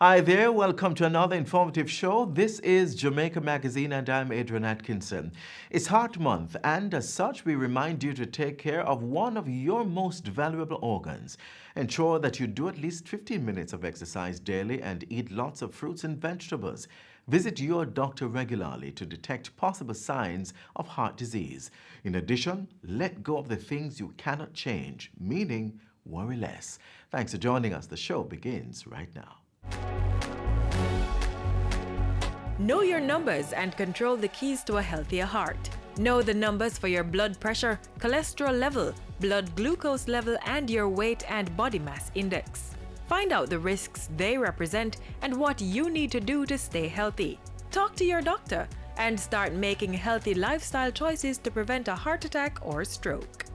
Hi there, welcome to another informative show. This is Jamaica Magazine and I'm Adrian Atkinson. It's Heart Month and as such we remind you to take care of one of your most valuable organs. Ensure that you do at least 15 minutes of exercise daily and eat lots of fruits and vegetables. Visit your doctor regularly to detect possible signs of heart disease. In addition, let go of the things you cannot change, meaning worry less. Thanks for joining us. The show begins right now. Know your numbers and control the keys to a healthier heart. Know the numbers for your blood pressure, cholesterol level, blood glucose level, and your weight and body mass index. Find out the risks they represent and what you need to do to stay healthy. Talk to your doctor and start making healthy lifestyle choices to prevent a heart attack or stroke.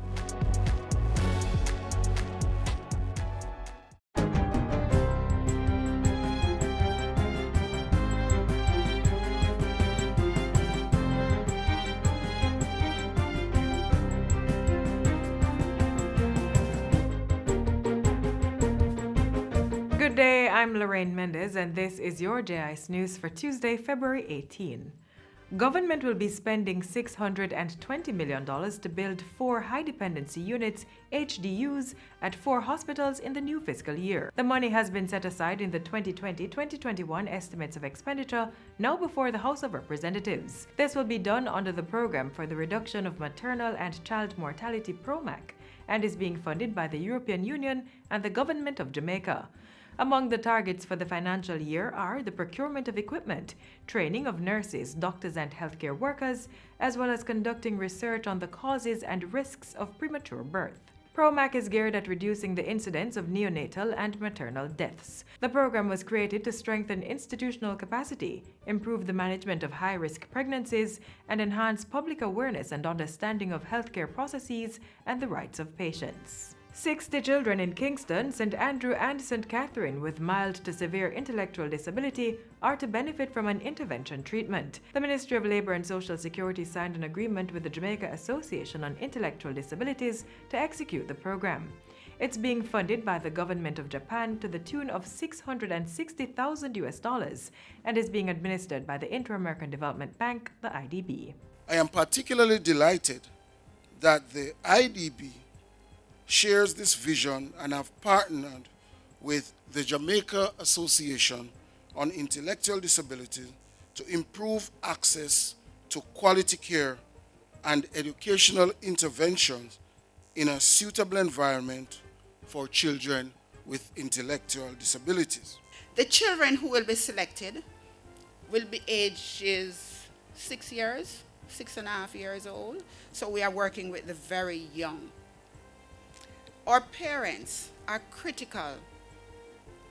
Good day, I'm Lorraine Mendez and this is your JIS News for Tuesday, February 18. Government will be spending $620 million to build 4 high-dependency units, HDUs, at 4 hospitals in the new fiscal year. The money has been set aside in the 2020-2021 estimates of expenditure, now before the House of Representatives. This will be done under the Program for the Reduction of Maternal and Child Mortality (PROMAC) and is being funded by the European Union and the Government of Jamaica. Among the targets for the financial year are the procurement of equipment, training of nurses, doctors, and healthcare workers, as well as conducting research on the causes and risks of premature birth. PROMAC is geared at reducing the incidence of neonatal and maternal deaths. The program was created to strengthen institutional capacity, improve the management of high-risk pregnancies, and enhance public awareness and understanding of healthcare processes and the rights of patients. 60 children in Kingston, St. Andrew, and St. Catherine with mild to severe intellectual disability are to benefit from an intervention treatment. The Ministry of Labour and Social Security signed an agreement with the Jamaica Association on Intellectual Disabilities to execute the program. It's being funded by the Government of Japan to the tune of $660,000 and is being administered by the Inter-American Development Bank, the IDB. I am particularly delighted that the IDB shares this vision and have partnered with the Jamaica Association on Intellectual Disability to improve access to quality care and educational interventions in a suitable environment for children with intellectual disabilities. The children who will be selected will be ages 6 years, 6.5 years old, so we are working with the very young. Our parents are critical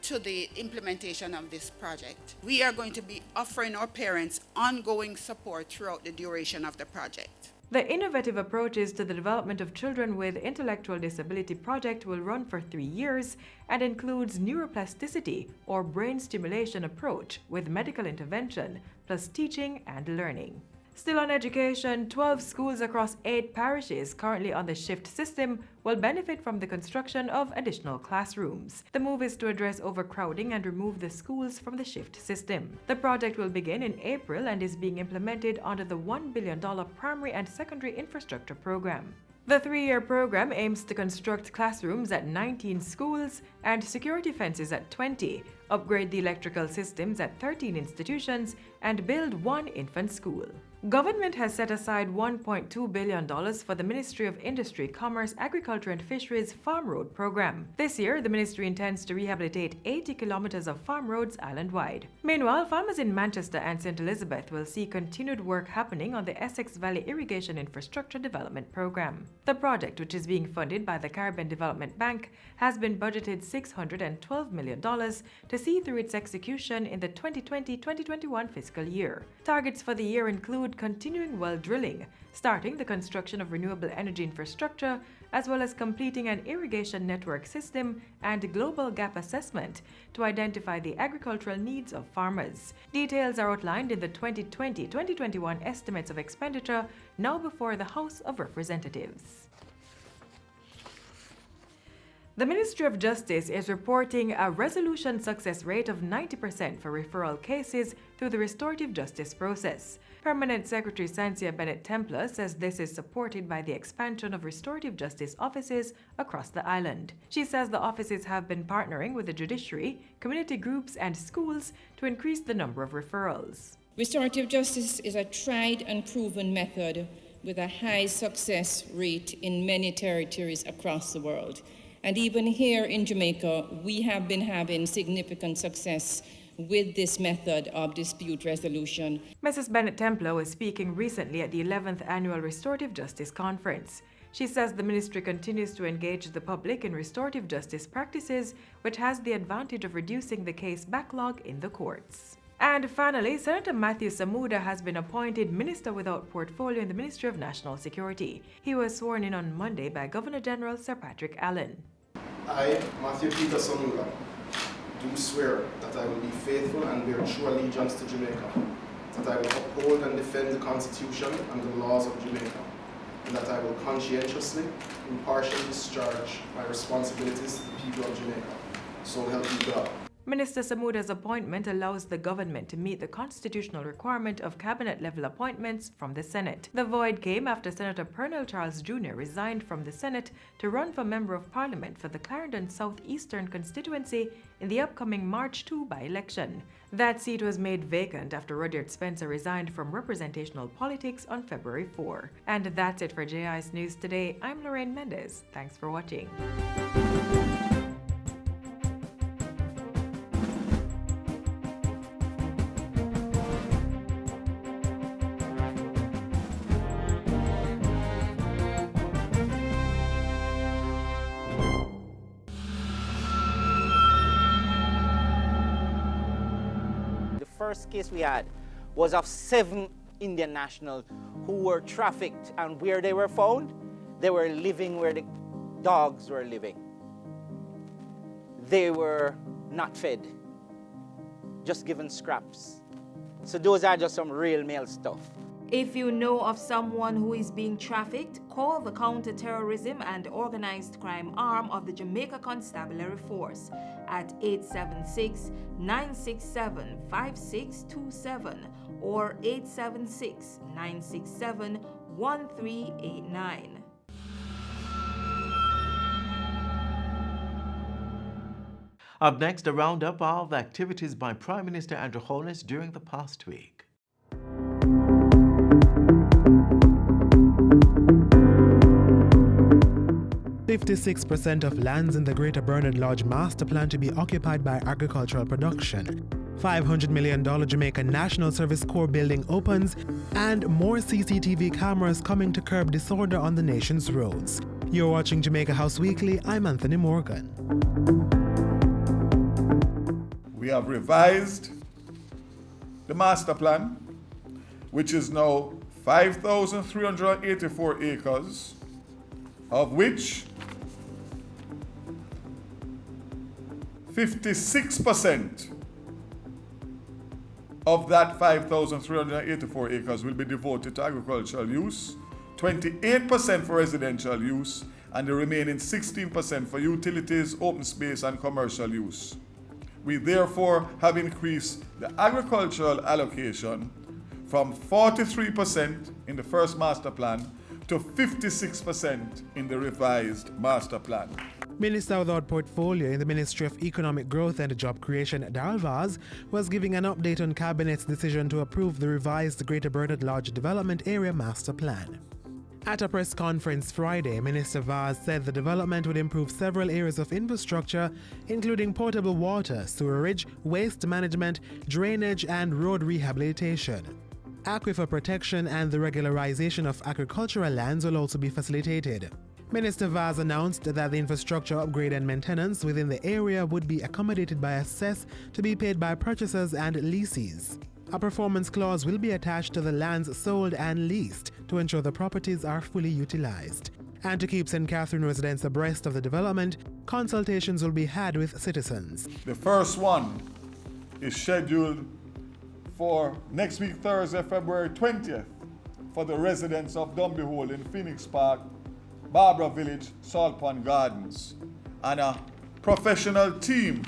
to the implementation of this project. We are going to be offering our parents ongoing support throughout the duration of the project. The innovative approaches to the development of children with intellectual disability project will run for 3 years and includes neuroplasticity or brain stimulation approach with medical intervention plus teaching and learning. Still on education, 12 schools across 8 parishes currently on the shift system will benefit from the construction of additional classrooms. The move is to address overcrowding and remove the schools from the shift system. The project will begin in April and is being implemented under the $1 billion Primary and Secondary Infrastructure Program. The 3-year program aims to construct classrooms at 19 schools and security fences at 20, upgrade the electrical systems at 13 institutions, and build 1 infant school. Government has set aside $1.2 billion for the Ministry of Industry, Commerce, Agriculture and Fisheries Farm Road Program. This year, the ministry intends to rehabilitate 80 kilometers of farm roads island-wide. Meanwhile, farmers in Manchester and St. Elizabeth will see continued work happening on the Essex Valley Irrigation Infrastructure Development Program. The project, which is being funded by the Caribbean Development Bank, has been budgeted $612 million to see through its execution in the 2020-2021 fiscal year. Targets for the year include continuing well drilling, starting the construction of renewable energy infrastructure, as well as completing an irrigation network system and global gap assessment to identify the agricultural needs of farmers. Details are outlined in the 2020-2021 estimates of expenditure, now before the House of Representatives. The Ministry of Justice is reporting a resolution success rate of 90% for referral cases through the restorative justice process. Permanent Secretary Cynthia Bennett-Templer says this is supported by the expansion of restorative justice offices across the island. She says the offices have been partnering with the judiciary, community groups, and schools to increase the number of referrals. Restorative justice is a tried and proven method with a high success rate in many territories across the world. And even here in Jamaica, we have been having significant success with this method of dispute resolution. Mrs. Bennett-Templer was speaking recently at the 11th Annual Restorative Justice Conference. She says the ministry continues to engage the public in restorative justice practices, which has the advantage of reducing the case backlog in the courts. And finally, Senator Matthew Samuda has been appointed Minister without Portfolio in the Ministry of National Security. He was sworn in on Monday by Governor-General Sir Patrick Allen. I, Matthew Peter Samuda, do swear that I will be faithful and bear true allegiance to Jamaica, that I will uphold and defend the Constitution and the laws of Jamaica, and that I will conscientiously, impartially discharge my responsibilities to the people of Jamaica. So help me God. Minister Samuda's appointment allows the government to meet the constitutional requirement of cabinet-level appointments from the Senate. The void came after Senator Pernell Charles Jr. resigned from the Senate to run for Member of Parliament for the Clarendon Southeastern constituency in the upcoming March 2 by-election. That seat was made vacant after Rudyard Spencer resigned from representational politics on February 4. And that's it for JIS News Today. I'm Lorraine Mendez. Thanks for watching. First case we had was of 7 Indian nationals who were trafficked, and where they were found, they were living where the dogs were living. They were not fed, just given scraps. So those are just some real male stuff. If you know of someone who is being trafficked, call the Counter-Terrorism and Organized Crime arm of the Jamaica Constabulary Force at 876-967-5627 or 876-967-1389. Up next, a roundup of activities by Prime Minister Andrew Holness during the past week. 56% of lands in the Greater Bernard Lodge master plan to be occupied by agricultural production. $500 million Jamaica National Service Corps building opens, and more CCTV cameras coming to curb disorder on the nation's roads. You're watching Jamaica House Weekly. I'm Anthony Morgan. We have revised the master plan, which is now 5,384 acres, of which 56% of that 5,384 acres will be devoted to agricultural use, 28% for residential use, and the remaining 16% for utilities, open space, and commercial use. We therefore have increased the agricultural allocation from 43% in the first master plan to 56% in the revised master plan. Minister without Portfolio in the Ministry of Economic Growth and Job Creation, Darrell Vaz, was giving an update on Cabinet's decision to approve the revised Greater Bernard Lodge Development Area Master Plan. At a press conference Friday, Minister Vaz said the development would improve several areas of infrastructure, including potable water, sewerage, waste management, drainage, and road rehabilitation. Aquifer protection and the regularization of agricultural lands will also be facilitated. Minister Vaz announced that the infrastructure upgrade and maintenance within the area would be accommodated by a cess to be paid by purchasers and lessees. A performance clause will be attached to the lands sold and leased to ensure the properties are fully utilized. And to keep St. Catherine residents abreast of the development, consultations will be had with citizens. The first one is scheduled for next week, Thursday, February 20th, for the residents of Dumby Hole in Phoenix Park, Barbara Village, Salt Pond Gardens. and a professional team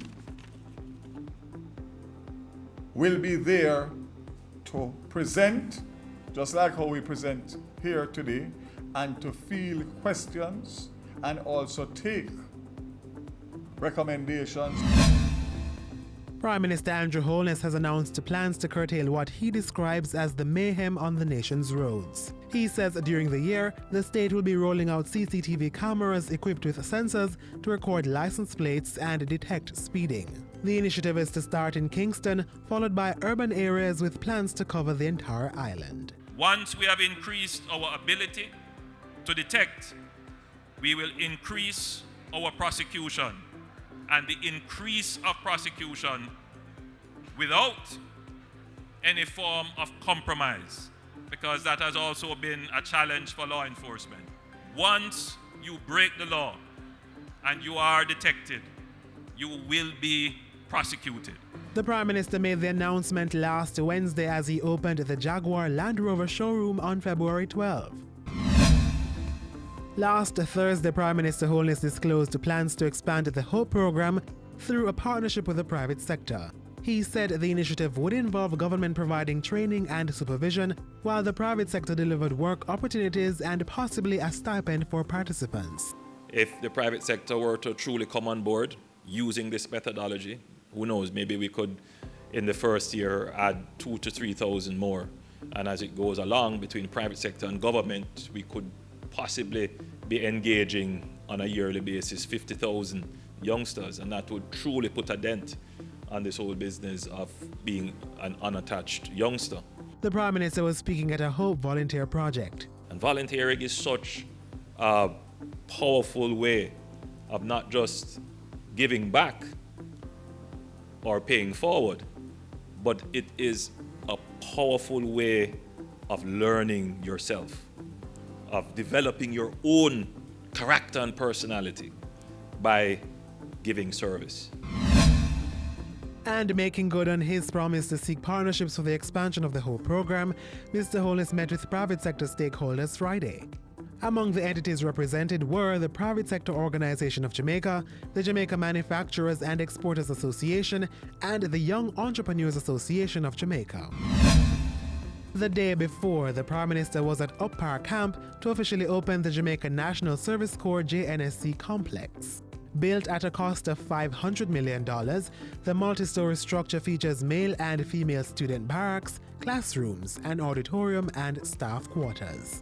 will be there to present, just like how we present here today, and to field questions and also take recommendations. Prime Minister Andrew Holness has announced plans to curtail what he describes as the mayhem on the nation's roads. He says during the year, the state will be rolling out CCTV cameras equipped with sensors to record license plates and detect speeding. The initiative is to start in Kingston, followed by urban areas with plans to cover the entire island. Once we have increased our ability to detect, we will increase our prosecution. And the increase of prosecution without any form of compromise, because that has also been a challenge for law enforcement. Once you break the law and you are detected, you will be prosecuted. The Prime Minister made the announcement last Wednesday as he opened the Jaguar Land Rover showroom on February 12. Last Thursday, Prime Minister Holness disclosed plans to expand the HOPE program through a partnership with the private sector. He said the initiative would involve government providing training and supervision, while the private sector delivered work opportunities and possibly a stipend for participants. If the private sector were to truly come on board using this methodology, who knows, maybe we could, in the first year, add 2,000 to 3,000 more. And as it goes along between private sector and government, we could possibly be engaging on a yearly basis 50,000 youngsters, and that would truly put a dent on this whole business of being an unattached youngster. The Prime Minister was speaking at a HOPE volunteer project. And volunteering is such a powerful way of not just giving back or paying forward, but it is a powerful way of learning yourself, of developing your own character and personality by giving service. And making good on his promise to seek partnerships for the expansion of the HOPE program, Mr. Holness met with private sector stakeholders Friday. Among the entities represented were the Private Sector Organization of Jamaica, the Jamaica Manufacturers and Exporters Association, and the Young Entrepreneurs Association of Jamaica. The day before, the Prime Minister was at Up Park Camp to officially open the Jamaica National Service Corps JNSC complex. Built at a cost of $500 million, the multi-story structure features male and female student barracks, classrooms, an auditorium, and staff quarters.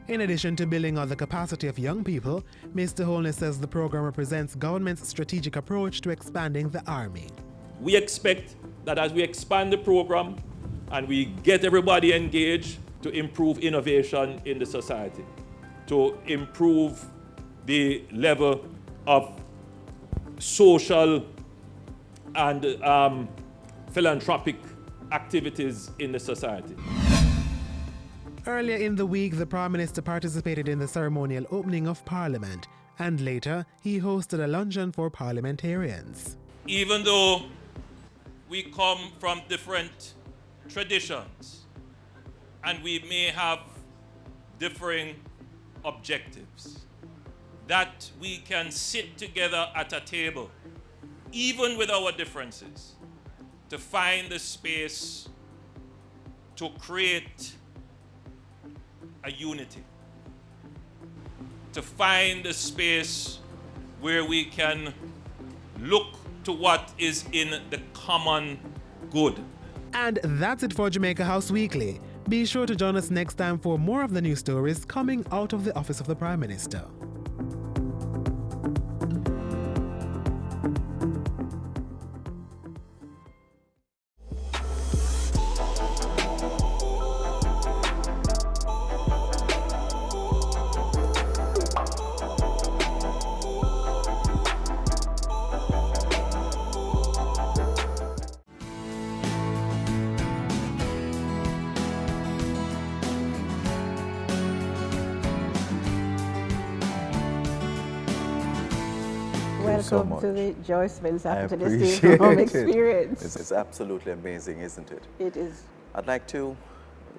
In addition to building on the capacity of young people, Mr. Holness says the program represents government's strategic approach to expanding the Army. We expect that as we expand the program and we get everybody engaged, to improve innovation in the society, to improve the level of social and philanthropic activities in the society. Earlier in the week, the Prime Minister participated in the ceremonial opening of Parliament, and later he hosted a luncheon for parliamentarians. Even though we come from different traditions and we may have differing objectives, that we can sit together at a table, even with our differences, to find the space to create a unity, to find the space where we can look to what is in the common good. And that's it for Jamaica House Weekly. Be sure to join us next time for more of the news stories coming out of the Office of the Prime Minister. Welcome to the Joyce Mills after this day home experience. It's absolutely amazing, isn't it? It is. I'd like to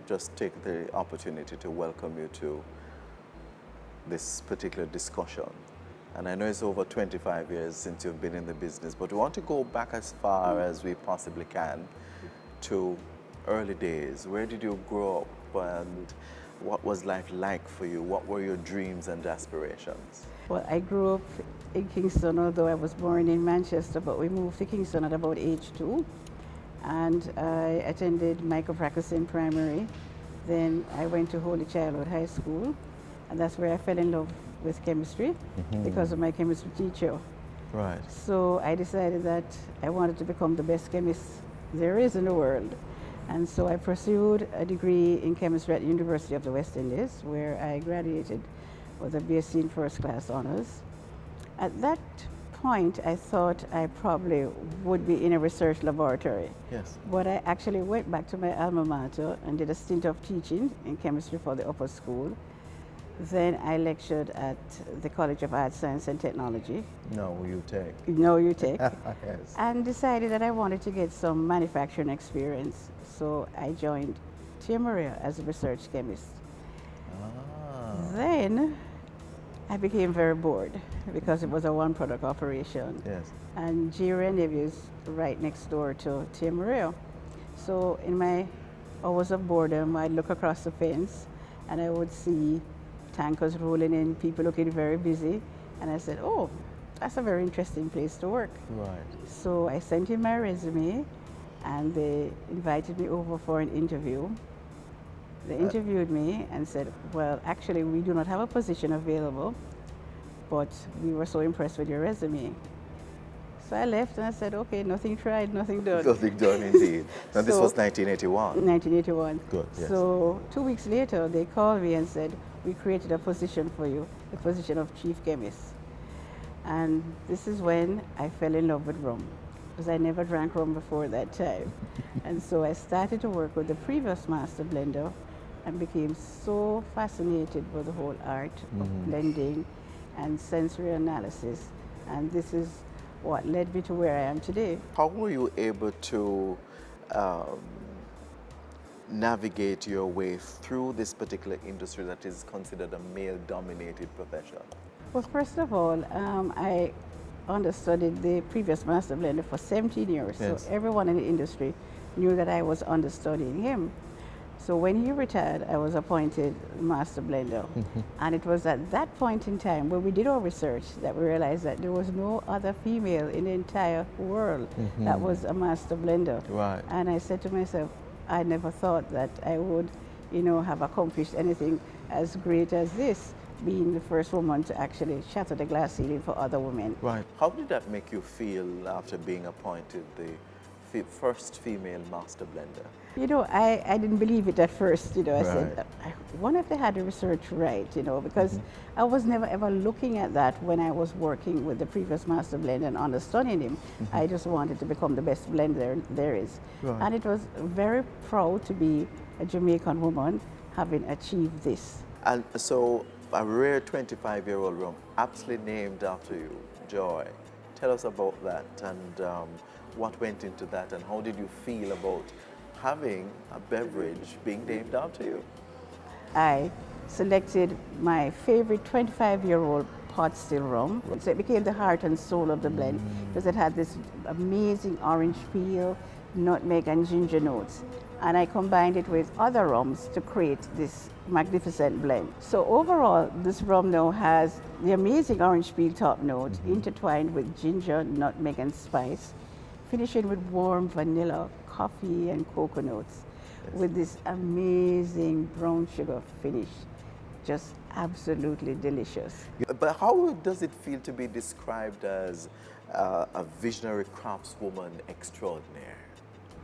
just take the opportunity to welcome you to this particular discussion And I know it's over 25 years since you've been in the business, but we want to go back as far as we possibly can to early days. Where did you grow up and what was life like for you? What were your dreams and aspirations? Well, I grew up in Kingston, although I was born in Manchester, but we moved to Kingston at about age 2. And I attended micro-practicing primary. Then I went to Holy Childhood High School, and that's where I fell in love with chemistry because of my chemistry teacher. Right. So I decided that I wanted to become the best chemist there is in the world. And so I pursued a degree in chemistry at the University of the West Indies, where I graduated with a BSc in first class honors. At that point, I thought I probably would be in a research laboratory. Yes. But I actually went back to my alma mater and did a stint of teaching in chemistry for the upper school. Then I lectured at the College of Arts, Science and Technology. No, you take. No, you take. Yes. And decided that I wanted to get some manufacturing experience. So I joined Tia Maria as a research chemist. Ah. Then I became very bored because it was a one-product operation. Yes. And Jerry and Nevis right next door to Tia Maria. So in my hours of boredom, I'd look across the fence and I would see tankers rolling in, people looking very busy. And I said, oh, that's a very interesting place to work. Right. So I sent in my resume and they invited me over for an interview. They interviewed me and said, well, actually, we do not have a position available, but we were so impressed with your resume. So I left and I said, okay, nothing tried, nothing done. Nothing done, indeed. Now, this was 1981. 1981. Good, yes. So 2 weeks later, they called me and said, we created a position for you, the position of chief chemist. And this is when I fell in love with rum, because I never drank rum before that time. And so I started to work with the previous master blender and became so fascinated with the whole art of blending and sensory analysis. And this is what led me to where I am today. How were you able to navigate your way through this particular industry that is considered a male-dominated profession? Well, first of all, I understudied the previous master blender for 17 years. Yes. So everyone in the industry knew that I was understudying him. So when he retired, I was appointed master blender. And it was at that point in time when we did our research that we realized that there was no other female in the entire world that was a master blender. Right. And I said to myself, I never thought that I would, have accomplished anything as great as this, being the first woman to actually shatter the glass ceiling for other women. Right. How did that make you feel after being appointed the first female master blender? I didn't believe it at first, I Right. said, I wonder if they had the research right, because I was never ever looking at that when I was working with the previous master blender and understanding him. I just wanted to become the best blender there is. Right. And it was very proud to be a Jamaican woman having achieved this. And so a rare 25-year-old rum, aptly named after you, Joy. Tell us about that and what went into that and how did you feel about having a beverage being named after you? I selected my favorite 25-year-old pot still rum. So it became the heart and soul of the blend because it had this amazing orange peel, nutmeg and ginger notes. And I combined it with other rums to create this magnificent blend. So overall, this rum now has the amazing orange peel top note intertwined with ginger, nutmeg and spice, finishing with warm vanilla, coffee and cocoa notes with this amazing brown sugar finish. Just absolutely delicious. But how does it feel to be described as a visionary craftswoman extraordinaire?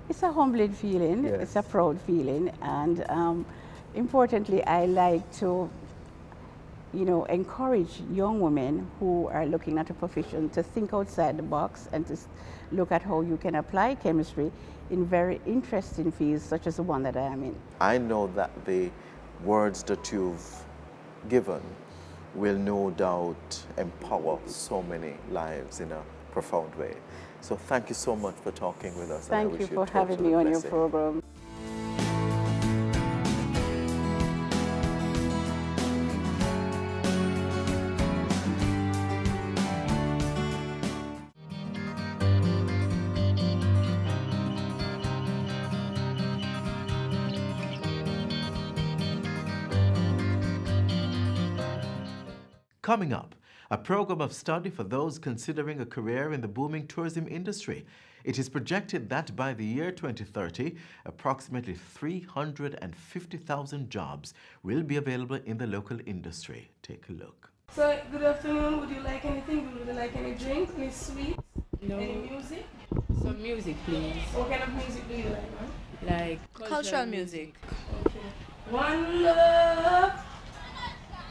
It's a humbling feeling, Yes. It's a proud feeling, and importantly, I like to encourage young women who are looking at a profession to think outside the box and to look at how you can apply chemistry in very interesting fields such as the one that I am in. I know that the words that you've given will no doubt empower so many lives in a profound way. So thank you so much for talking with us. Thank you for having me on your program. Coming up, a program of study for those considering a career in the booming tourism industry. It is projected that by the year 2030, approximately 350,000 jobs will be available in the local industry. Take a look. So, good afternoon. Would you like anything? Would you like any drink, any sweets? No. Any music? Some music, please. What kind of music do you like, man? Like cultural music. Okay. One love,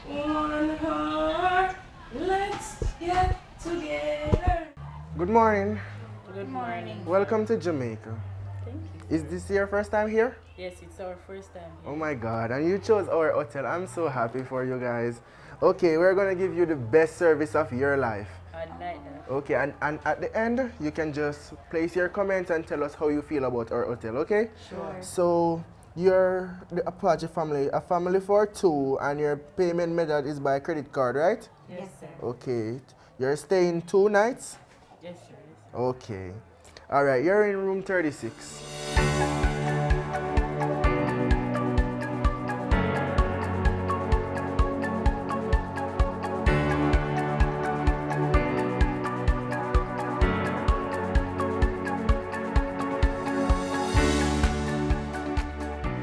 one heart, let's get together. Good morning. Good morning. Welcome to Jamaica. Thank you. Is this your first time here? Yes, it's our first time here. Oh my God, and you chose our hotel. I'm so happy for you guys. Okay, we're gonna give you the best service of your life. I'd like that. Okay, and at the end, you can just place your comments and tell us how you feel about our hotel, okay? Sure. So, you're the Apache family, a family for two, and your payment method is by credit card, right? Yes, sir. Okay. You're staying 2 nights? Yes, sir. Okay. All right, you're in room 36.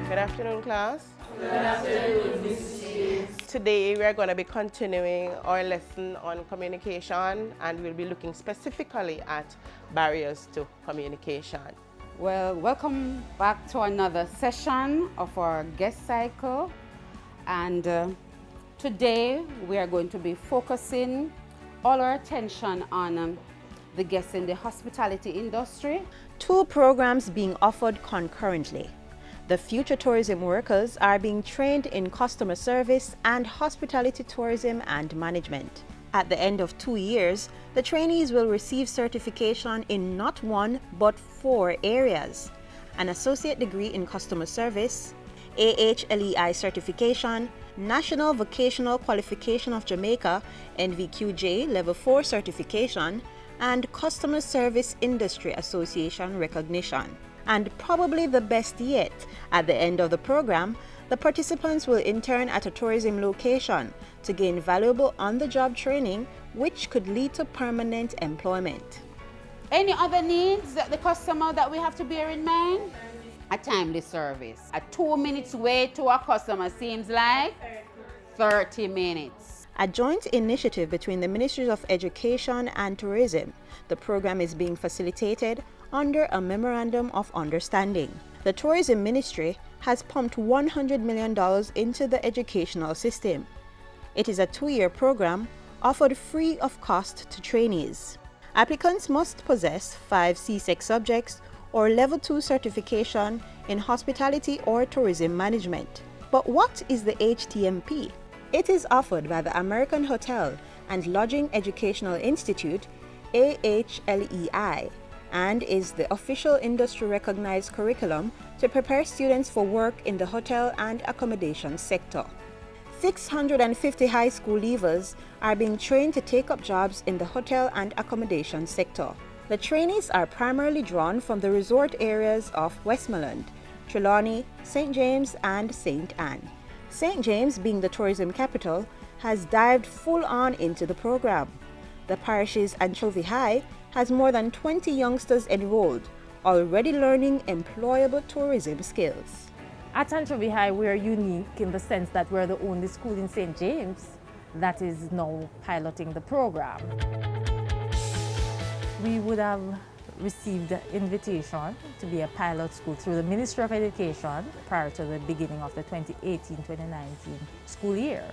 Good afternoon, class. Good afternoon, Mrs. Today we are going to be continuing our lesson on communication, and we'll be looking specifically at barriers to communication. Well, welcome back to another session of our guest cycle, and today we are going to be focusing all our attention on the guests in the hospitality industry. 2 programs being offered concurrently. The future tourism workers are being trained in customer service and hospitality tourism and management. At the end of 2 years, the trainees will receive certification in not 1 but 4 areas: an associate degree in customer service, AHLEI certification, National Vocational Qualification of Jamaica NVQJ Level 4 certification, and Customer Service Industry Association recognition. And probably the best yet, at the end of the program, the participants will intern at a tourism location to gain valuable on-the-job training, which could lead to permanent employment. Any other needs that the customer that we have to bear in mind? A timely service. A 2 minutes wait to a customer seems like 30 minutes. A joint initiative between the Ministries of Education and Tourism, the program is being facilitated under a Memorandum of Understanding. The Tourism Ministry has pumped $100 million into the educational system. It is a 2-year program offered free of cost to trainees. Applicants must possess 5 CSEC subjects or Level 2 certification in hospitality or tourism management. But what is the HTMP? It is offered by the American Hotel and Lodging Educational Institute, AHLEI, and is the official industry recognized curriculum to prepare students for work in the hotel and accommodation sector. 650 high school leavers are being trained to take up jobs in the hotel and accommodation sector. The trainees are primarily drawn from the resort areas of Westmoreland, Trelawney, St. James, and St. Anne. St. James, being the tourism capital, has dived full on into the program. The parish's Anchovy High has more than 20 youngsters enrolled, already learning employable tourism skills. At Anchovy High, we are unique in the sense that we're the only school in St. James that is now piloting the program. We would have received the invitation to be a pilot school through the Ministry of Education prior to the beginning of the 2018-2019 school year.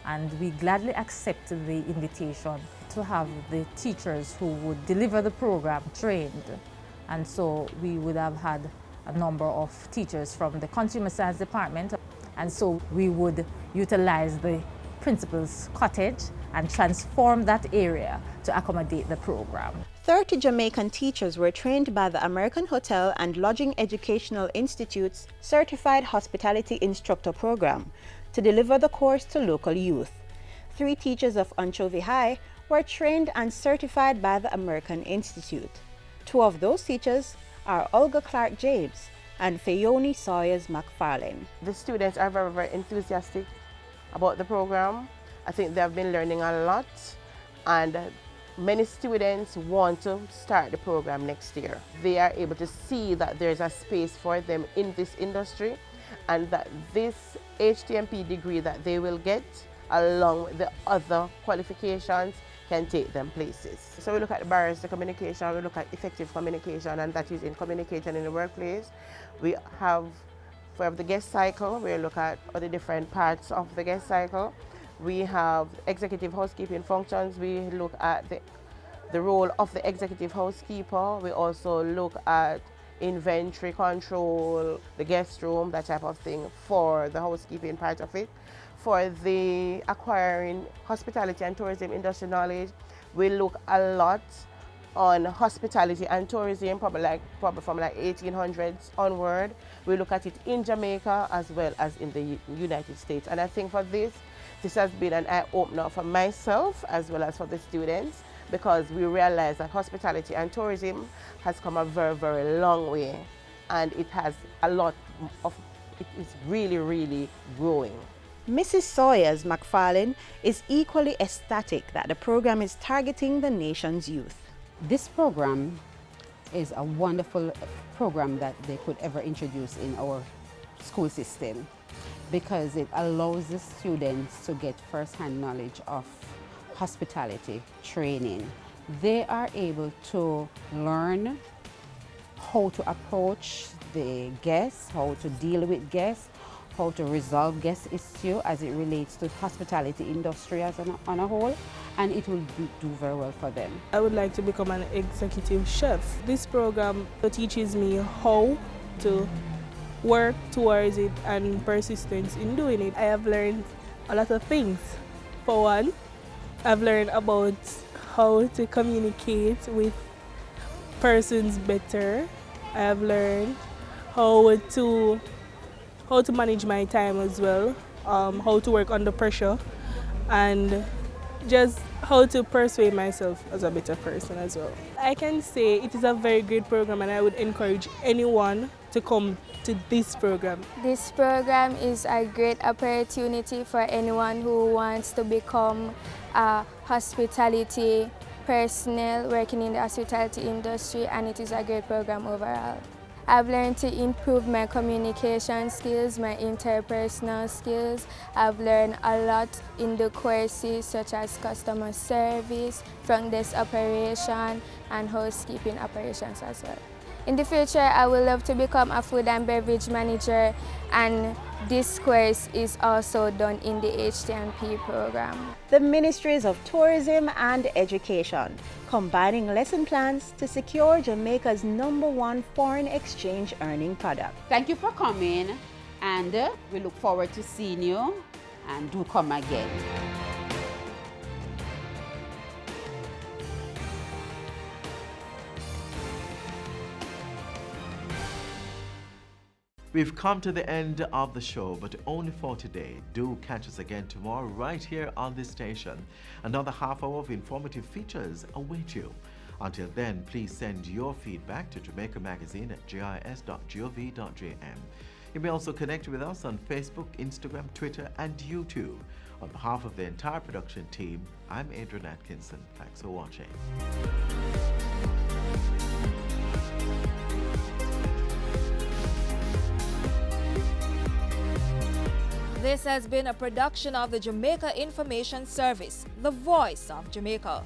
And we gladly accepted the invitation to have the teachers who would deliver the program trained. And so we would have had a number of teachers from the Consumer Science Department. And so we would utilize the principal's cottage and transform that area to accommodate the program. 30 Jamaican teachers were trained by the American Hotel and Lodging Educational Institute's Certified Hospitality Instructor Program to deliver the course to local youth. 3 teachers of Anchovy High were trained and certified by the American Institute. 2 of those teachers are Olga Clark James and Fayoni Sawyers McFarlane. The students are very, very enthusiastic about the program. I think they have been learning a lot, and many students want to start the program next year. They are able to see that there's a space for them in this industry, and that this HTMP degree that they will get, along with the other qualifications, can take them places. So we look at the barriers to communication, we look at effective communication, and that is in communication in the workplace. We have the guest cycle, we look at all the different parts of the guest cycle. We have executive housekeeping functions. We look at the role of the executive housekeeper. We also look at inventory control, the guest room, that type of thing for the housekeeping part of it. For the acquiring hospitality and tourism industry knowledge, we look a lot on hospitality and tourism, probably from like 1800s onward. We look at it in Jamaica as well as in the United States. And I think for this has been an eye-opener for myself as well as for the students, because we realize that hospitality and tourism has come a very, very long way, and it has a lot of, it is really, really growing. Mrs. Sawyers McFarlane is equally ecstatic that the program is targeting the nation's youth. This program is a wonderful program that they could ever introduce in our school system, because it allows the students to get first-hand knowledge of hospitality training. They are able to learn how to approach the guests, how to deal with guests, how to resolve guest issue as it relates to hospitality industry as on a whole, and it will do very well for them. I would like to become an executive chef. This program teaches me how to work towards it and persistence in doing it. I have learned a lot of things. For one, I've learned about how to communicate with persons better. I have learned how to manage my time as well, how to work under pressure, and just how to persuade myself as a better person as well. I can say it is a very great program, and I would encourage anyone to come to this program. This program is a great opportunity for anyone who wants to become a hospitality personnel working in the hospitality industry, and it is a great program overall. I've learned to improve my communication skills, my interpersonal skills. I've learned a lot in the courses such as customer service, front desk operation, and housekeeping operations as well. In the future, I would love to become a food and beverage manager, and this course is also done in the HTMP program. The Ministries of Tourism and Education, combining lesson plans to secure Jamaica's #1 foreign exchange earning product. Thank you for coming, and we look forward to seeing you, and do come again. We've come to the end of the show, but only for today. Do catch us again tomorrow right here on this station. Another half hour of informative features await you. Until then, please send your feedback to Jamaica Magazine at gis.gov.jm. You may also connect with us on Facebook, Instagram, Twitter, and YouTube. On behalf of the entire production team, I'm Adrian Atkinson. Thanks for watching. This has been a production of the Jamaica Information Service, the voice of Jamaica.